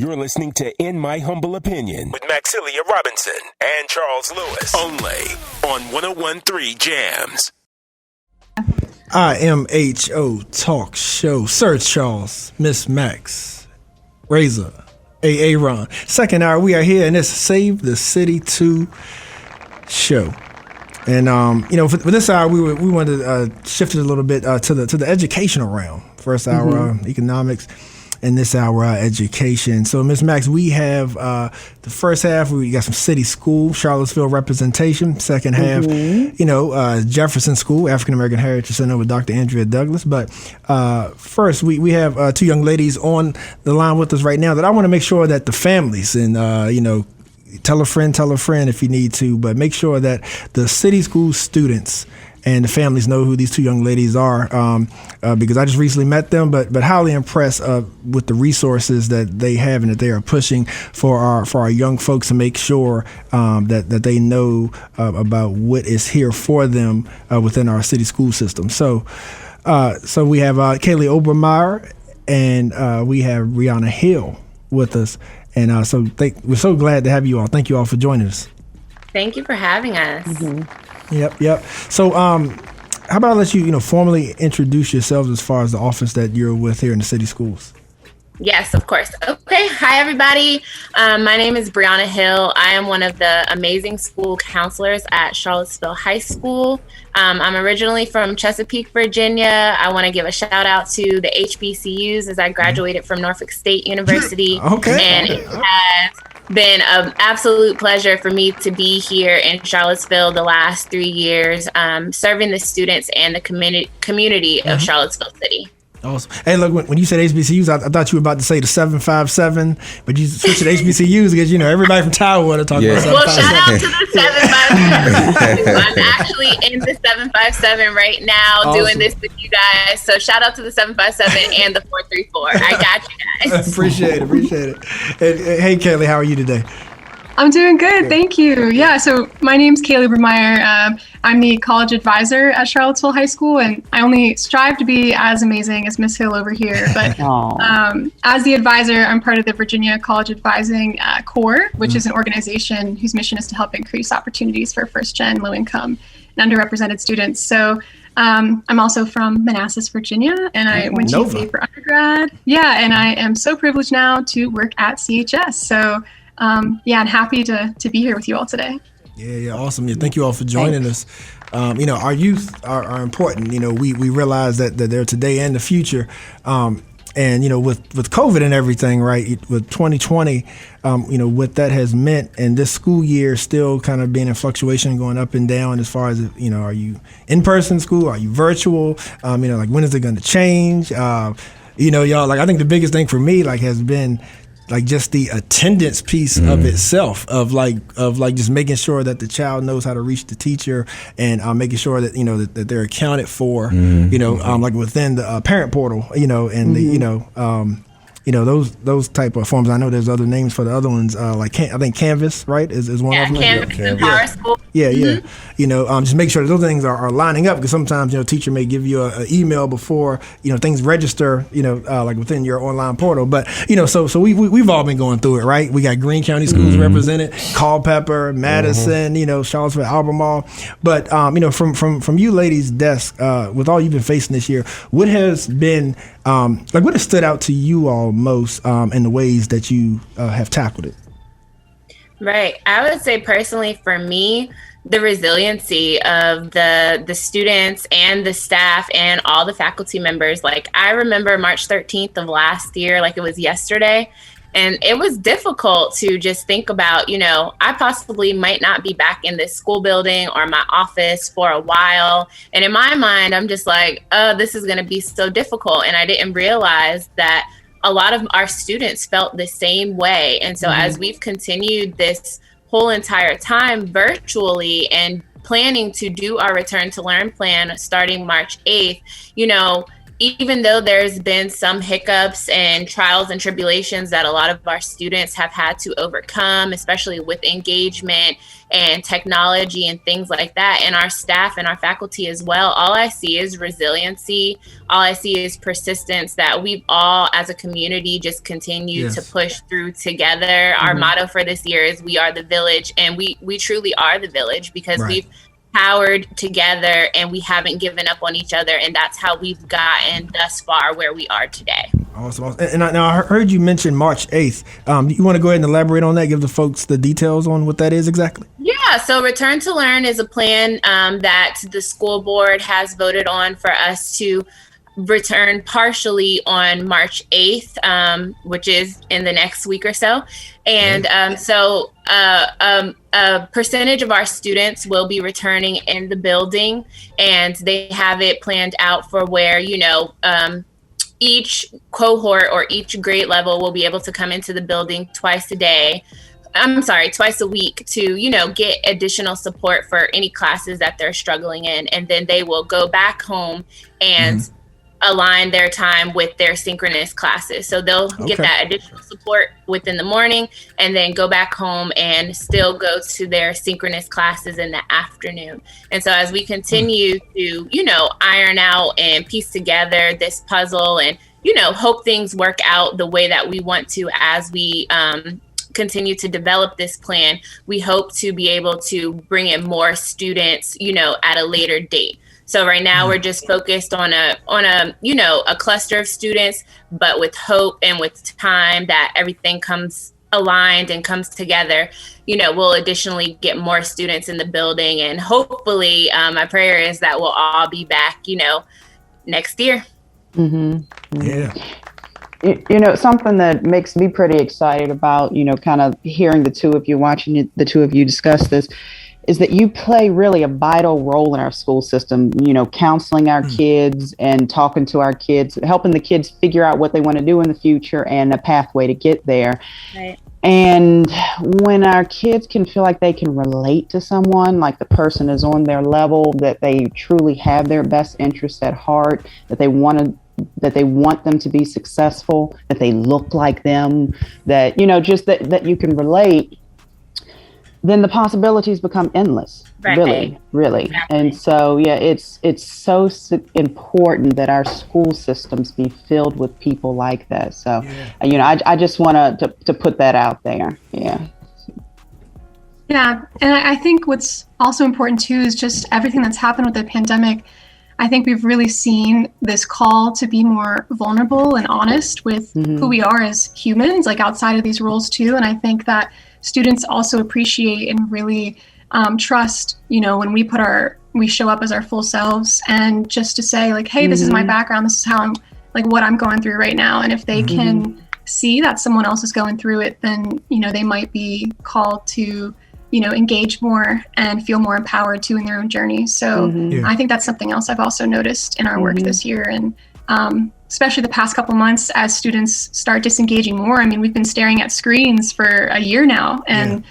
You're listening to In My Humble Opinion with Maxilia Robinson and Charles Lewis. Only on 101.3 Jams. IMHO Talk Show. Sir Charles, Miss Max, Razor, AA Ron. Second hour, we are here in this Save the City 2 show. And for this hour, we wanted to shift it a little bit to the educational realm. First hour, economics, and this hour, education. So, Ms. Max, we have the first half. We got some city school, Charlottesville representation. Second half, Jefferson School, African American Heritage Center with Dr. Andrea Douglas. But first, we have two young ladies on the line with us right now that I want to make sure that the families and tell a friend if you need to, but make sure that the city school students and the families know who these two young ladies are, because I just recently met them, but highly impressed with the resources that they have and that they are pushing for our young folks to make sure that they know about what is here for them within our city school system. So we have Kalea Obermeyer and we have Brianna Hill with us. And we're so glad to have you all. Thank you all for joining us. Thank you for having us. Yep. So how about I let you, formally introduce yourselves as far as the office that you're with here in the city schools? Yes, of course. Okay. Hi, everybody. My name is Brianna Hill. I am one of the amazing school counselors at Charlottesville High School. I'm originally from Chesapeake, Virginia. I want to give a shout out to the HBCUs as I graduated from Norfolk State University. Okay. And it has been an absolute pleasure for me to be here in Charlottesville the last 3 years, serving the students and the community of Charlottesville City. Awesome. Hey, look, when you said HBCUs, I thought you were about to say the 757, but you switched to HBCUs because, everybody from Tower want to talk about 757. Well, shout out to the 757. I'm actually in the 757 right now doing this with you guys. So shout out to the 757 and the 434. I got you guys. Appreciate it. Hey, Kalea, how are you today? I'm doing good, thank you. Yeah, so my name's Kalea Obermeyer. I'm the college advisor at Charlottesville High School, and I only strive to be as amazing as Miss Hill over here. But as the advisor, I'm part of the Virginia College Advising Corps, which is an organization whose mission is to help increase opportunities for first-gen, low-income, and underrepresented students. So I'm also from Manassas, Virginia, and I went to UVA for undergrad. Yeah, and I am so privileged now to work at CHS. So I'm happy to be here with you all today. Yeah, awesome. Yeah, thank you all for joining us. Our youth are important. We realize that they're today and the future. And with COVID and everything, right? With 2020, what that has meant, and this school year still kind of being in fluctuation, going up and down as far as are you in person school? Are you virtual? When is it going to change? Y'all. I think the biggest thing for me has been just the attendance piece of itself, of just making sure that the child knows how to reach the teacher, and making sure that that they're accounted for, within the parent portal, those type of forms. I know there's other names for the other ones, I think Canvas, right, is one of them. Canvas and Power School. Just make sure that those things are lining up, because sometimes teacher may give you an email before things register within your online portal. But so we've all been going through it, right? We got Greene County schools represented, Culpeper, Madison, Charlottesville, Albemarle. But from you ladies' desk, with all you've been facing this year, what has been what has stood out to you all most in the ways that you have tackled it? Right. I would say personally for me, the resiliency of the students and the staff and all the faculty members. I remember March 13th of last year, it was yesterday. And it was difficult to just think about, I possibly might not be back in this school building or my office for a while. And in my mind, I'm just this is going to be so difficult. And I didn't realize that a lot of our students felt the same way. And so as we've continued this whole entire time virtually and planning to do our return to learn plan starting March 8th, even though there's been some hiccups and trials and tribulations that a lot of our students have had to overcome, especially with engagement and technology and things like that, and our staff and our faculty as well, all I see is resiliency. All I see is persistence, that we've all as a community just continue to push through together. Our motto for this year is "We are the village," and we truly are the village, because we've powered together and we haven't given up on each other, and that's how we've gotten thus far where we are today. Awesome. And I heard you mention March 8th. You want to go ahead and elaborate on that, give the folks the details on what that is exactly? Yeah, so Return to Learn is a plan that the school board has voted on for us to return partially on March 8th, which is in the next week or so. And so a percentage of our students will be returning in the building, and they have it planned out for where, each cohort or each grade level will be able to come into the building twice a week to, get additional support for any classes that they're struggling in. And then they will go back home and align their time with their synchronous classes. So they'll get that additional support within the morning and then go back home and still go to their synchronous classes in the afternoon. And so as we continue to, iron out and piece together this puzzle and, hope things work out the way that we want to as we continue to develop this plan, we hope to be able to bring in more students, at a later date. So right now we're just focused on a cluster of students, but with hope and with time that everything comes aligned and comes together, we'll additionally get more students in the building, and hopefully my prayer is that we'll all be back, next year. Yeah. Something that makes me pretty excited about, kind of hearing watching the two of you discuss this, is that you play really a vital role in our school system, counseling our kids and talking to our kids, helping the kids figure out what they want to do in the future and a pathway to get there. Right. And when our kids can feel like they can relate to someone, like the person is on their level, that they truly have their best interests at heart, that they want them to be successful, that they look like them, that, just that you can relate, then the possibilities become endless. Really. Exactly. And so, it's so important that our school systems be filled with people like that. So, I just want to put that out there. Yeah. Yeah. And I think what's also important too is just everything that's happened with the pandemic. I think we've really seen this call to be more vulnerable and honest with who we are as humans, like outside of these roles too. And I think that students also appreciate and really trust, when we show up as our full selves, and just to say like, hey, this is my background. This is how I'm what I'm going through right now. And if they can see that someone else is going through it, then, they might be called to, engage more and feel more empowered too in their own journey. So I think that's something else I've also noticed in our work this year. And especially the past couple months as students start disengaging more. I mean, we've been staring at screens for a year now. And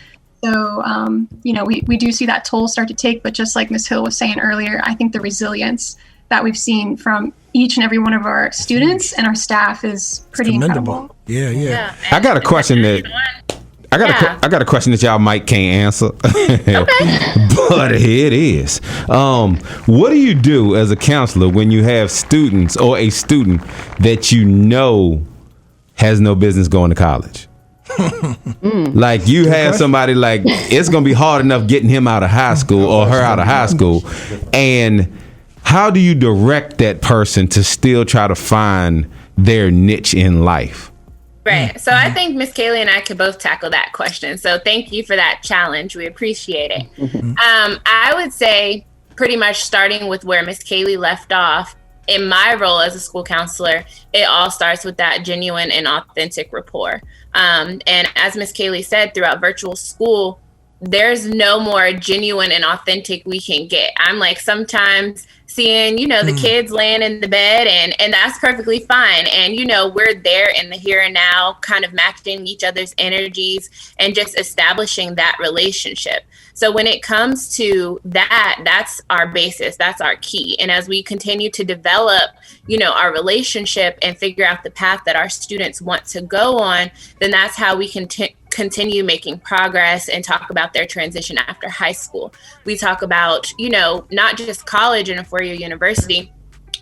so, we do see that toll start to take, but just like Ms. Hill was saying earlier, I think the resilience that we've seen from each and every one of our students and our staff is pretty incredible. Yeah. I got a question I got a question that y'all might can't answer, but here it is. What do you do as a counselor when you have students or a student that has no business going to college? Like you have somebody like it's gonna be hard enough getting him out of high school or her out of high school, and how do you direct that person to still try to find their niche in life? Right. So I think Miss Kalea and I could both tackle that question. So thank you for that challenge. We appreciate it. I would say pretty much starting with where Miss Kalea left off, in my role as a school counselor, it all starts with that genuine and authentic rapport. And as Miss Kalea said, throughout virtual school, there's no more genuine and authentic we can get. I'm like, sometimes seeing, the kids laying in the bed, and that's perfectly fine. And, we're there in the here and now, kind of matching each other's energies and just establishing that relationship. So when it comes to that, that's our basis, that's our key. And as we continue to develop, our relationship and figure out the path that our students want to go on, then that's how we can continue making progress and talk about their transition after high school. We talk about, not just college and a four-year university,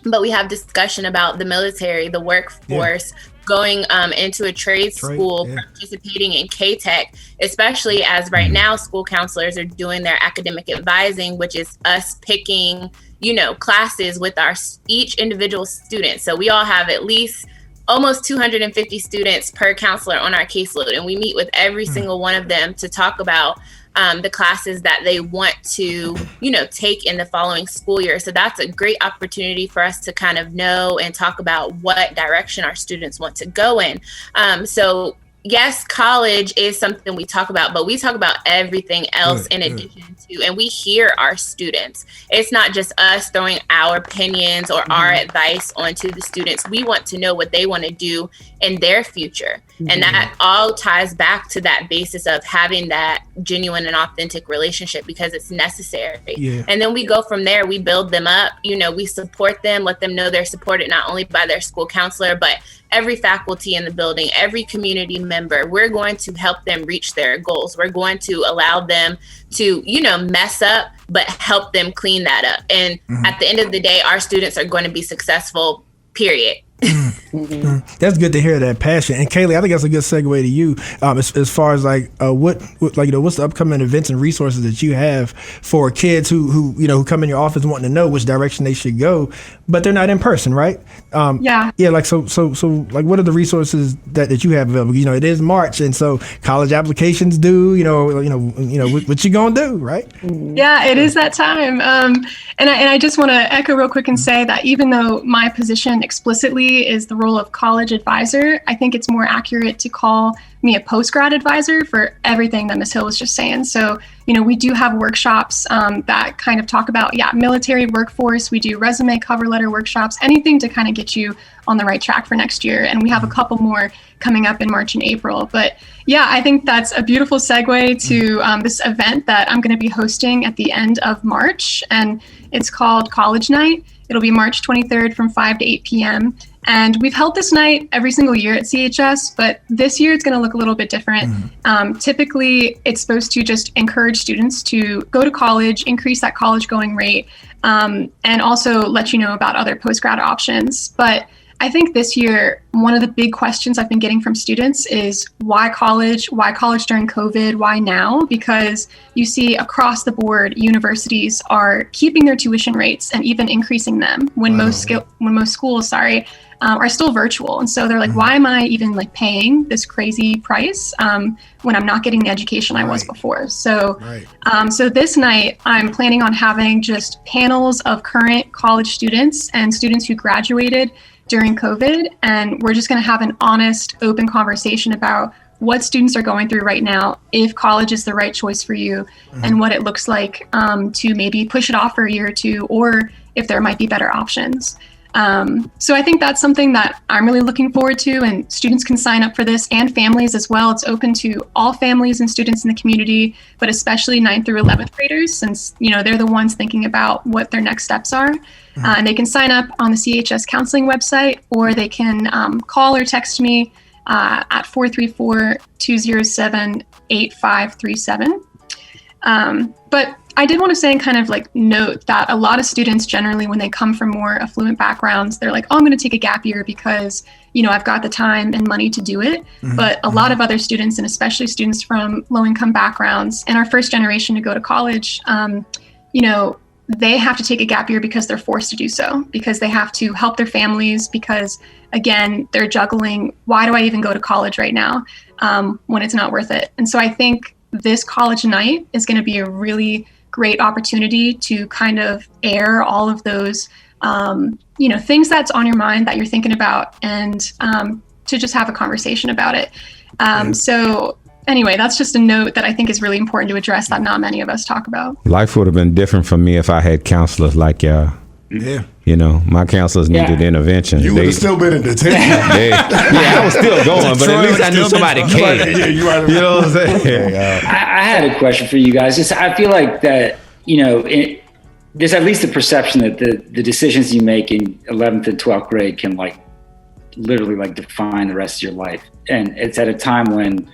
but we have discussion about the military, the workforce, going into a trade school, participating in K-Tech, especially as right now school counselors are doing their academic advising, which is us picking, classes with each individual student. So we all have at least almost 250 students per counselor on our caseload, and we meet with every single one of them to talk about the classes that they want to, take in the following school year. So that's a great opportunity for us to kind of know and talk about what direction our students want to go in. So yes, college is something we talk about, but we talk about everything else in addition to, and we hear our students. It's not just us throwing our opinions or our advice onto the students. We want to know what they want to do in their future. And that all ties back to that basis of having that genuine and authentic relationship, because it's necessary. And then we go from there, we build them up, we support them, let them know they're supported not only by their school counselor, but every faculty in the building, every community member. We're going to help them reach their goals. We're going to allow them to, mess up, but help them clean that up. And at the end of the day, our students are going to be successful, period. That's good to hear that passion. And Kalea, I think that's a good segue to you. As far as what's the upcoming events and resources that you have for kids who come in your office wanting to know which direction they should go, but they're not in person, right? So what are the resources that you have available? It is March, and so college applications due. What you gonna do, right? Yeah, it is that time. And I just want to echo real quick and say that even though my position explicitly is the role of college advisor, I think it's more accurate to call me a post-grad advisor for everything that Ms. Hill was just saying. So, we do have workshops that kind of talk about, military workforce. We do resume cover letter workshops, anything to kind of get you on the right track for next year. And we have a couple more coming up in March and April. But I think that's a beautiful segue to this event that I'm going to be hosting at the end of March. And it's called College Night. It'll be March 23rd from 5 to 8 p.m. And we've held this night every single year at CHS, but this year it's going to look a little bit different. Typically, it's supposed to just encourage students to go to college, increase that college going rate, and also let you know about other post-grad options. But I think this year, one of the big questions I've been getting from students is why college? Why college during COVID? Why now? Because you see across the board, universities are keeping their tuition rates and even increasing them when most schools are still virtual. And so they're like, why am I even paying this crazy price when I'm not getting the education I was before? So, so this night I'm planning on having just panels of current college students and students who graduated during COVID. And we're just going to have an honest, open conversation about what students are going through right now, if college is the right choice for you, and what it looks like to maybe push it off for a year or two, or if there might be better options. So I think that's something that I'm really looking forward to, and students can sign up for this, and families as well. It's open to all families and students in the community, but especially 9th through 11th graders, since they're the ones thinking about what their next steps are. And they can sign up on the CHS counseling website, or they can call or text me at 434-207-8537. But I did want to say and kind of note that a lot of students generally, when they come from more affluent backgrounds, they're like, oh, I'm going to take a gap year because, I've got the time and money to do it. But a lot of other students, and especially students from low income backgrounds and our first generation to go to college, they have to take a gap year because they're forced to do so, because they have to help their families, because again, they're juggling, why do I even go to college right now when it's not worth it? And so I think this college night is going to be a really great opportunity to kind of air all of those, things that's on your mind that you're thinking about, and to just have a conversation about it. So anyway, that's just a note that I think is really important to address that not many of us talk about. Life would have been different for me if I had counselors like y'all. Yeah. You know, my counselors needed intervention. You would have still been in detention. I was still going, but at least I knew somebody cared. Yeah, you know what I'm saying? I had a question for you guys. Just, I feel like that, you know, there's at least a perception that the decisions you make in 11th and 12th grade can like literally like define the rest of your life. And it's at a time when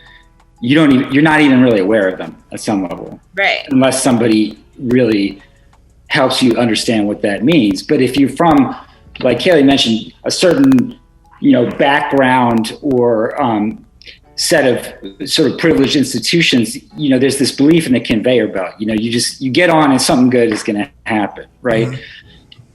you're not even really aware of them at some level. Right. Unless somebody really helps you understand what that means. But if you're from, like Kalea mentioned, a certain, you know, background or set of sort of privileged institutions, you know, there's this belief in the conveyor belt. You know, you get on and something good is going to happen, right? Mm-hmm.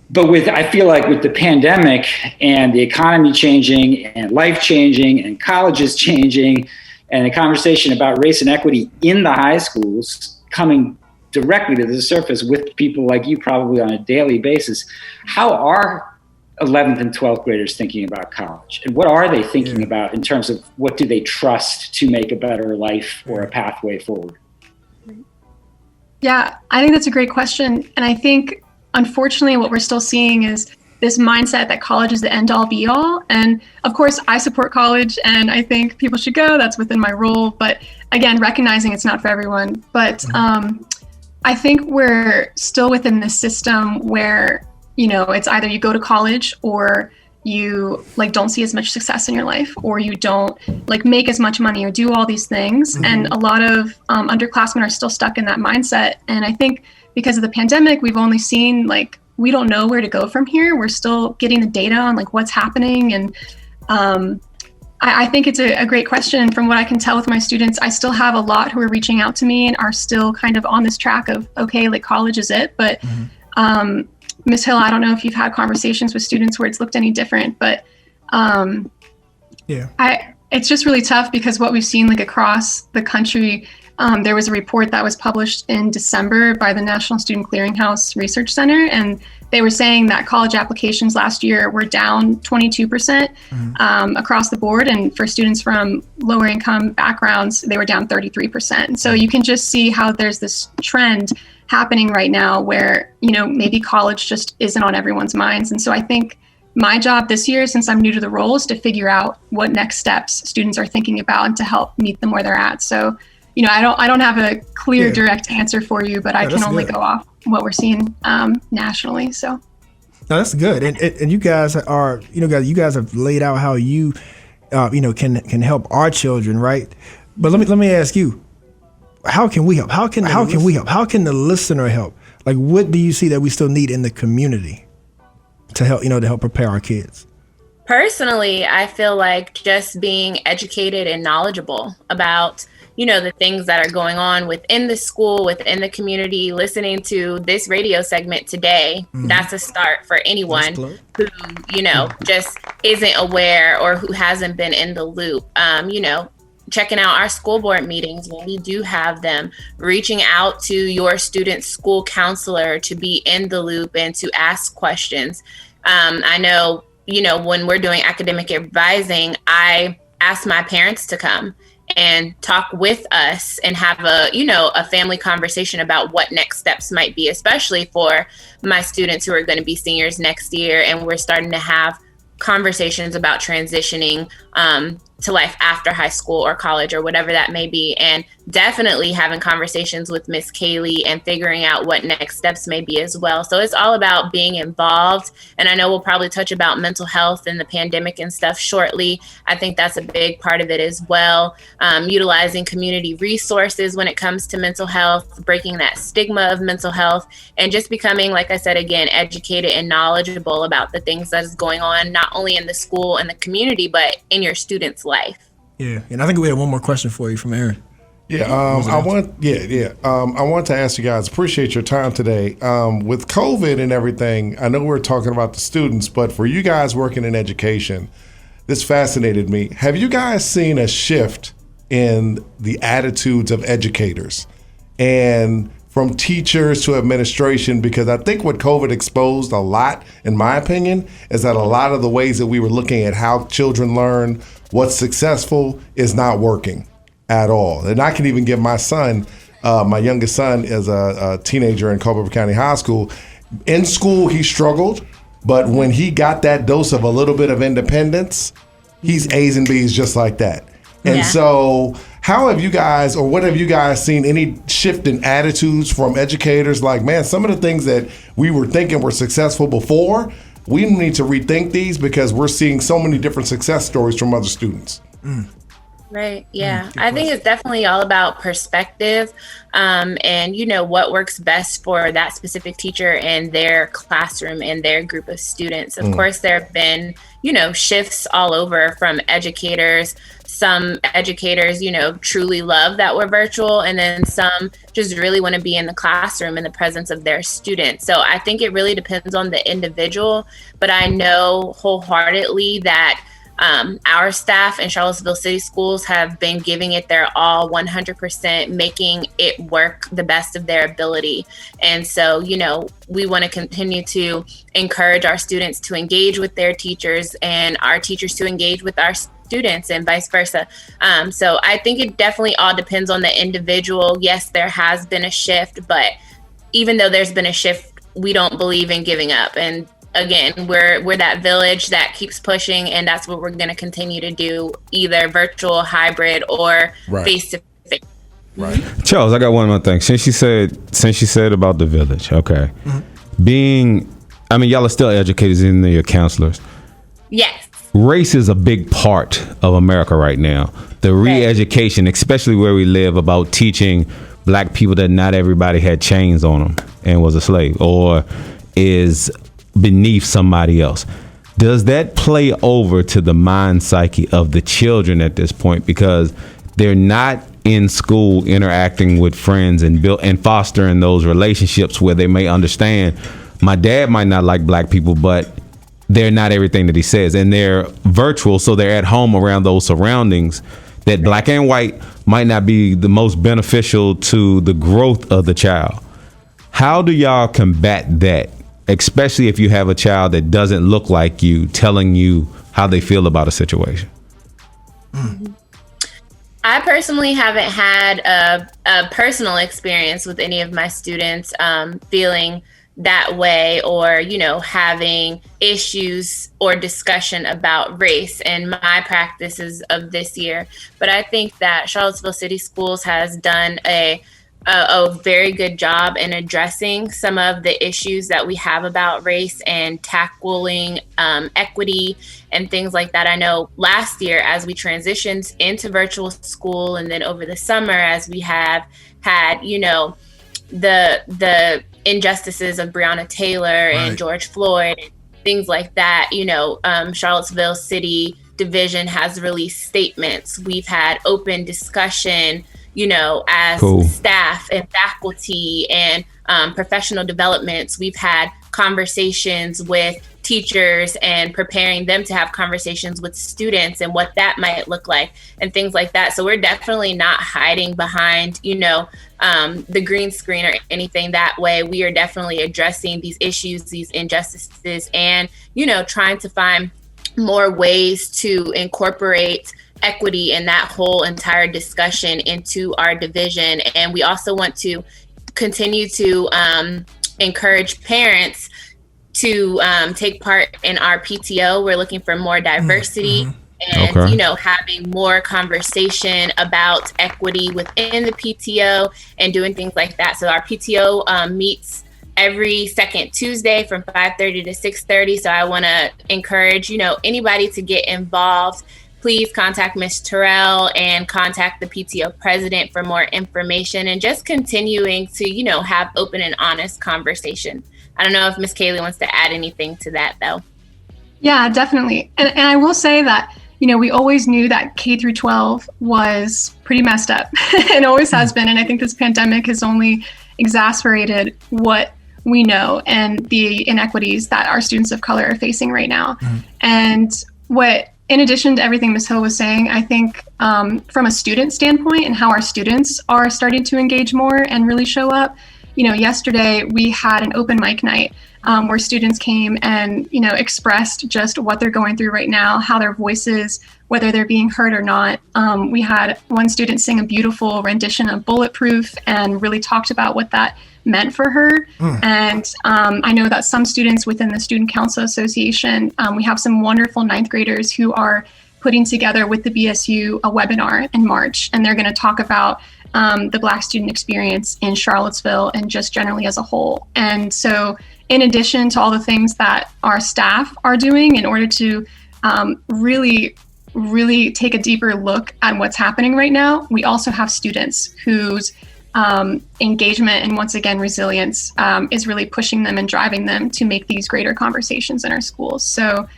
But I feel like with the pandemic and the economy changing and life changing and colleges changing and the conversation about race and equity in the high schools coming directly to the surface with people like you probably on a daily basis, how are 11th and 12th graders thinking about college? And what are they thinking about in terms of what do they trust to make a better life or a pathway forward? Yeah, I think that's a great question. And I think, unfortunately, what we're still seeing is this mindset that college is the end all be all. And of course, I support college and I think people should go. That's within my role. But again, recognizing it's not for everyone. But I think we're still within this system where, you know, it's either you go to college or you like don't see as much success in your life, or you don't like make as much money or do all these things. Mm-hmm. And a lot of underclassmen are still stuck in that mindset. And I think because of the pandemic, we've only seen like, we don't know where to go from here. We're still getting the data on like what's happening. And I think it's a great question. From what I can tell with my students, I still have a lot who are reaching out to me and are still kind of on this track of, okay, like college is it. But Ms. Hill, I don't know if you've had conversations with students where it's looked any different, but it's just really tough because what we've seen like across the country, there was a report that was published in December by the National Student Clearinghouse Research Center, and they were saying that college applications last year were down 22% across the board. And for students from lower income backgrounds, they were down 33%. So you can just see how there's this trend happening right now where, you know, maybe college just isn't on everyone's minds. And so I think my job this year, since I'm new to the role, is to figure out what next steps students are thinking about and to help meet them where they're at. So, you know, I don't have a clear, direct answer for you, but I can only go off what we're seeing nationally. So, no, that's good. And you guys are, you guys have laid out how you, can help our children, right? But let me ask you, how can we help? How can we help? How can the listener help? Like, what do you see that we still need in the community to help prepare our kids? Personally, I feel like just being educated and knowledgeable about, the things that are going on within the school, within the community, listening to this radio segment today, that's a start for anyone who, just isn't aware or who hasn't been in the loop. Checking out our school board meetings when we do have them, reaching out to your student's school counselor to be in the loop and to ask questions. I know, when we're doing academic advising, I ask my parents to come and talk with us and have a family conversation about what next steps might be, especially for my students who are going to be seniors next year. And we're starting to have conversations about transitioning to life after high school or college or whatever that may be, and definitely having conversations with Miss Kalea and figuring out what next steps may be as well. So it's all about being involved. And I know we'll probably touch about mental health and the pandemic and stuff shortly. I think that's a big part of it as well. Utilizing community resources when it comes to mental health, breaking that stigma of mental health, and just becoming, like I said, again, educated and knowledgeable about the things that is going on, not only in the school and the community, but in your students' life. Yeah, and I think we have one more question for you from Aaron. Yeah, I want to ask you guys, appreciate your time today. With COVID and everything, I know we're talking about the students, but for you guys working in education, this fascinated me. Have you guys seen a shift in the attitudes of educators and from teachers to administration? Because I think what COVID exposed a lot, in my opinion, is that a lot of the ways that we were looking at how children learn, what's successful, is not working. at all. And I can even give my son, my youngest son is a teenager in Culpeper County High School. In school, he struggled, but when he got that dose of a little bit of independence, he's A's and B's just like that. And so how have you guys, or what have you guys seen, any shift in attitudes from educators? Like, man, some of the things that we were thinking were successful before, we need to rethink these because we're seeing so many different success stories from other students. Right. Yeah. I think it's definitely all about perspective, and, what works best for that specific teacher and their classroom and their group of students. Of course, there have been, shifts all over from educators. Some educators, truly love that we're virtual, and then some just really want to be in the classroom in the presence of their students. So I think it really depends on the individual, but I know wholeheartedly that our staff in Charlottesville City Schools have been giving it their all, 100%, making it work the best of their ability. And so, we want to continue to encourage our students to engage with their teachers and our teachers to engage with our students and vice versa. So I think it definitely all depends on the individual. Yes, there has been a shift, but even though there's been a shift, we don't believe in giving up. And again, we're that village that keeps pushing, and that's what we're going to continue to do, either virtual, hybrid, or face-to-face. Right. Charles, I got one more thing. Since you said about the village, okay. Y'all are still educators in your counselors. Yes. Race is a big part of America right now. The re-education, especially where we live, about teaching black people that not everybody had chains on them and was a slave or is beneath somebody else. Does that play over to the mind psyche of the children at this point, because they're not in school interacting with friends and fostering those relationships where they may understand my dad might not like black people, but they're not everything that he says, and they're virtual, so they're at home around those surroundings that black and white might not be the most beneficial to the growth of the child. How do y'all combat that? Especially if you have a child that doesn't look like you, telling you how they feel about a situation. I personally haven't had a personal experience with any of my students feeling that way, or, having issues or discussion about race in my practices of this year. But I think that Charlottesville City Schools has done a very good job in addressing some of the issues that we have about race and tackling equity and things like that. I know last year, as we transitioned into virtual school, and then over the summer, as we have had, the injustices of Breonna Taylor and George Floyd, and things like that, Charlottesville City Division has released statements. We've had open discussion, as staff and faculty and professional developments. We've had conversations with teachers and preparing them to have conversations with students and what that might look like and things like that. So we're definitely not hiding behind, the green screen or anything that way. We are definitely addressing these issues, these injustices, and, trying to find more ways to incorporate equity in that whole entire discussion into our division. And we also want to continue to encourage parents to take part in our PTO. We're looking for more diversity and, having more conversation about equity within the PTO and doing things like that. So our PTO meets every second Tuesday from 5:30 to 6:30. So I want to encourage, anybody to get involved. Please contact Ms. Terrell and contact the PTO president for more information, and just continuing to, have open and honest conversation. I don't know if Ms. Kalea wants to add anything to that, though. Yeah, definitely. And I will say that, we always knew that K through 12 was pretty messed up and always has been. And I think this pandemic has only exacerbated what we know and the inequities that our students of color are facing right now. And in addition to everything Ms. Hill was saying, I think from a student standpoint and how our students are starting to engage more and really show up, yesterday we had an open mic night where students came and, expressed just what they're going through right now, how their voices whether they're being heard or not. We had one student sing a beautiful rendition of Bulletproof and really talked about what that meant for her. And I know that some students within the Student Council Association, we have some wonderful ninth graders who are putting together with the BSU a webinar in March, and they're going to talk about the Black student experience in Charlottesville and just generally as a whole. And so in addition to all the things that our staff are doing in order to really take a deeper look at what's happening right now, we also have students whose engagement and once again resilience is really pushing them and driving them to make these greater conversations in our schools. So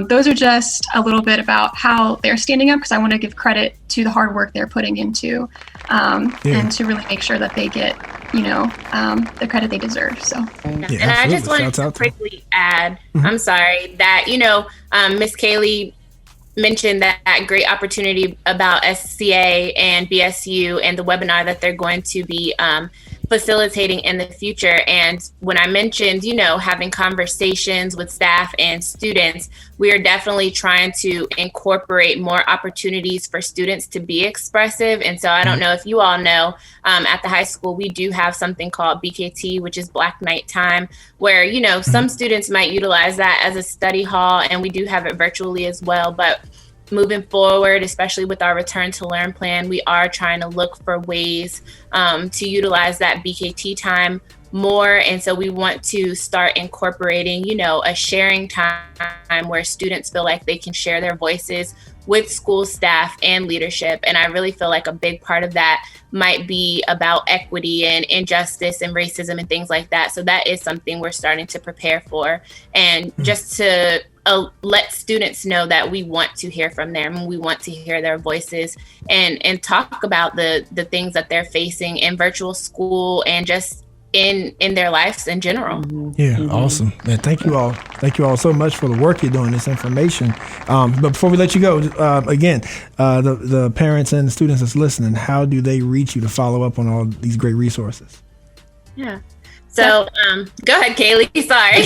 those are just a little bit about how they're standing up, because I want to give credit to the hard work they're putting into and to really make sure that they get the credit they deserve. So and I just wanted to quickly add, I'm sorry, that Miss Kaylee mentioned that great opportunity about SCA and BSU and the webinar that they're going to be facilitating in the future. And when I mentioned, having conversations with staff and students, we are definitely trying to incorporate more opportunities for students to be expressive. And so I don't know if you all know, at the high school, we do have something called BKT, which is Black Night Time, where, some students might utilize that as a study hall, and we do have it virtually as well. But moving forward, especially with our return to learn plan, we are trying to look for ways to utilize that BKT time more. And so we want to start incorporating, a sharing time where students feel like they can share their voices with school staff and leadership. And I really feel like a big part of that might be about equity and injustice and racism and things like that. So that is something we're starting to prepare for. And just to let students know that we want to hear from them. We want to hear their voices and talk about the things that they're facing in virtual school and just in their lives in general. Awesome. Man, thank you all so much for the work you're doing, this information. But before we let you go, again, the parents and the students that's listening, how do they reach you to follow up on all these great resources? So go ahead, Kaylee. Sorry.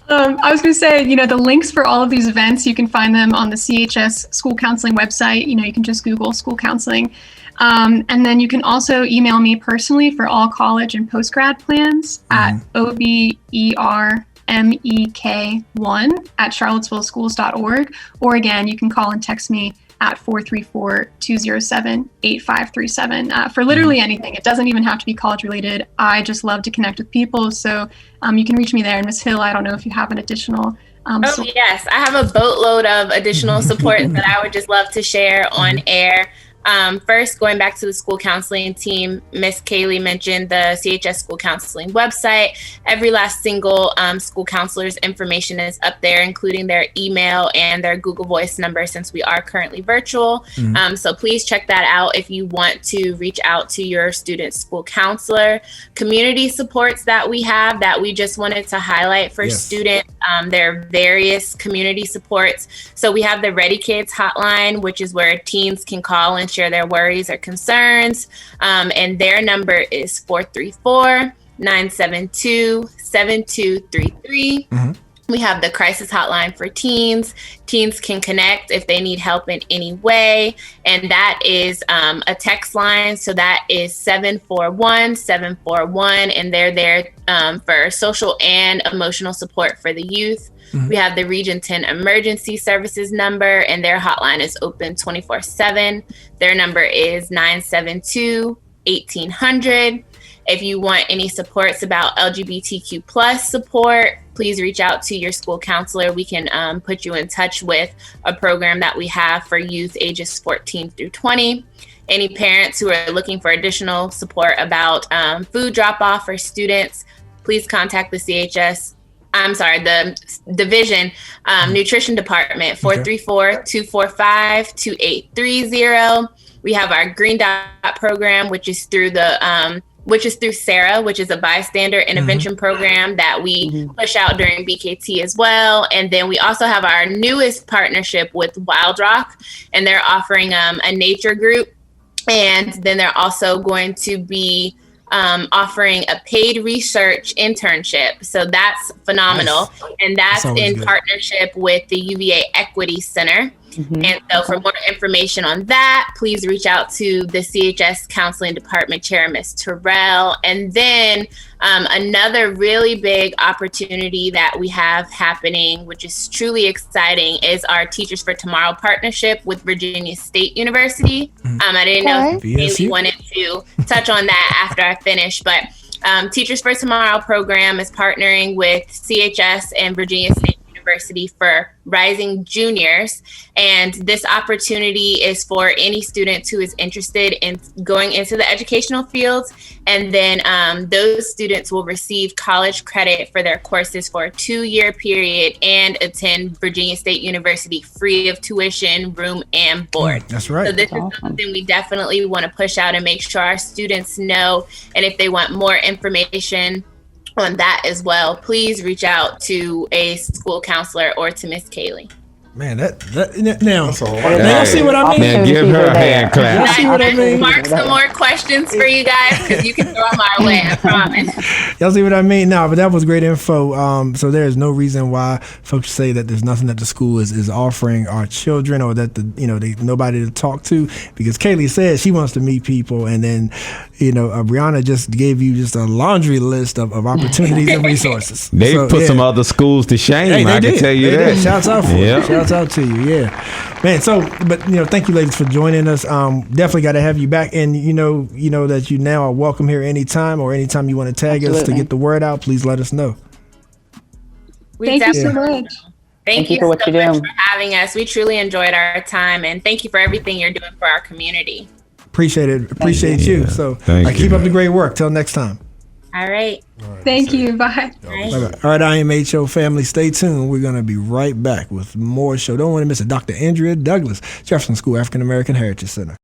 I was going to say, the links for all of these events, you can find them on the CHS school counseling website. You can just Google school counseling. And then you can also email me personally for all college and post-grad plans at obermek1@charlottesvilleschools.org. Or again, you can call and text me at 434-207-8537 for literally anything. It doesn't even have to be college related. I just love to connect with people. So you can reach me there. And Ms. Hill, I don't know if you have an additional yes, I have a boatload of additional support that I would just love to share on air. First, going back to the school counseling team, Miss Kaylee mentioned the CHS school counseling website. Every last single school counselor's information is up there, including their email and their Google Voice number, since we are currently virtual. So please check that out if you want to reach out to your student school counselor. Community supports that we have that we just wanted to highlight for students. There are various community supports. So we have the Ready Kids hotline, which is where teens can call and share their worries or concerns. And their number is 434-972-7233. We have the crisis hotline for teens. Teens can connect if they need help in any way. And that is a text line. So that is 741-741. And they're there for social and emotional support for the youth. We have the Region 10 Emergency Services number, and their hotline is open 24/7. Their number is 972-1800. If you want any supports about LGBTQ plus support, please reach out to your school counselor. We can put you in touch with a program that we have for youth ages 14 through 20. Any parents who are looking for additional support about food drop-off for students, please contact the the division nutrition department, 434-245-2830. We have our Green Dot program, which is through Sarah, which is a bystander intervention program that we push out during BKT as well. And then we also have our newest partnership with Wild Rock, and they're offering a nature group. And then they're also going to be offering a paid research internship. So that's phenomenal. Nice. And that's in partnership with the UVA Equity Center. And so for more information on that, please reach out to the CHS Counseling Department Chair, Ms. Terrell. And then another really big opportunity that we have happening, which is truly exciting, is our Teachers for Tomorrow partnership with Virginia State University. I didn't know if you wanted to touch on that after I finish, but Teachers for Tomorrow program is partnering with CHS and Virginia State University for rising juniors, and this opportunity is for any student who is interested in going into the educational fields, and then those students will receive college credit for their courses for a 2-year period and attend Virginia State University free of tuition, room, and board. That's right. So this is something we definitely want to push out and make sure our students know, and if they want more information on that as well, please reach out to a school counselor or to Miss Kaylee. Man, now see what I mean? Man, give her a hand clap. See what I mean? Mark some more questions for you guys, because you can throw them our way, I promise. Y'all see what I mean? No, but that was great info. So there is no reason why folks say that there's nothing that the school is offering our children, or that they nobody to talk to, because Kaylee says she wants to meet people, and then Brianna just gave you just a laundry list of opportunities and resources. They put some other schools to shame. Hey, I can tell you that. Shouts out for you. Shouts out to you, yeah, man. So, but thank you, ladies, for joining us. Definitely got to have you back, and you know that you now are welcome here anytime, or anytime you want to tag us to get the word out. Please let us know. Thank you so much. Thank you so much for having us. We truly enjoyed our time, and thank you for everything you're doing for our community. Appreciate it. Appreciate you. Yeah. So, Thank keep you. up the great work. Till next time. All right. Thank you. Bye. Bye-bye. All right, IMHO family, stay tuned. We're going to be right back with more show. Don't want to miss it. Dr. Andrea Douglas, Jefferson School African American Heritage Center.